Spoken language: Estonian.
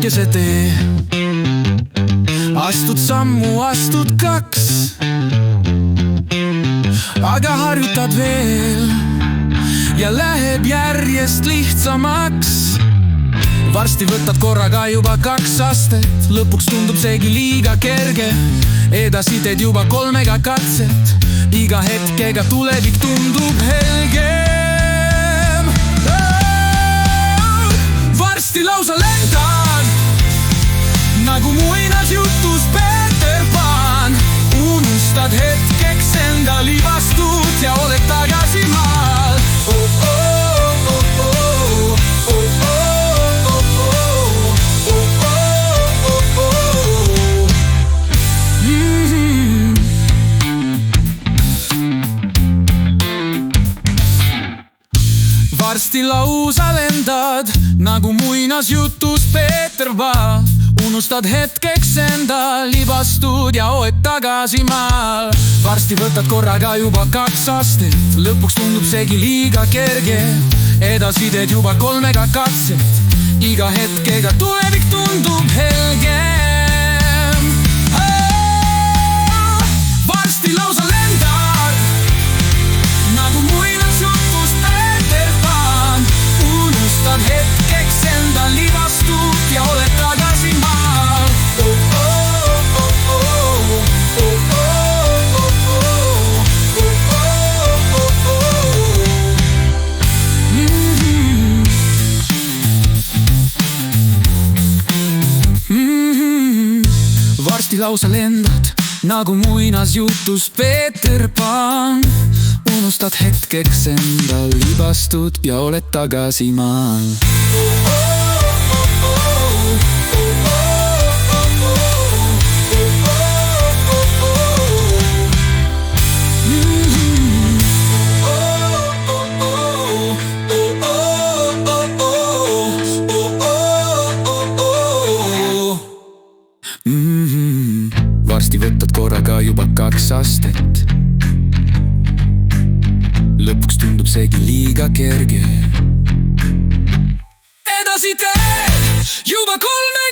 väikese tee. Astud sammu, astud kaks, aga harjutad veel ja läheb järjest lihtsamaks. Varsti võtad korraga juba 2 astet, lõpuks tundub seegi liiga kerge. Edasi teed juba 3 katset, iga hetkega tulevik tundub helgem. Varsti lausa lendad nagu muinasjutus Peter Pan. Unustad hetkeks enda libastud ja oled tagasi maal. Varsti lausa lendad nagu muinasjutus Peter Pan. Unustad hetkeks enda libastud ja oled tagasi maal. Varsti võtad korraga juba 2 astet, lõpuks tundub seegi liiga kerge. Edasi teed juba 3 katset, iga hetkega tulevik tundub helgem. Varsti lausa lendad nagu muinasjutus Peter Pan. Unustad hetkeks enda libastud ja oled tagasi maal. Varsti lausa lendad nagu muinasjutus Peter Pan. Unustad hetkeks enda libastud ja oled tagasi maal. Varsti võtad korraga juba 2 astet, lõpuks tundub seegi liiga kerge. Edasi teed juba 3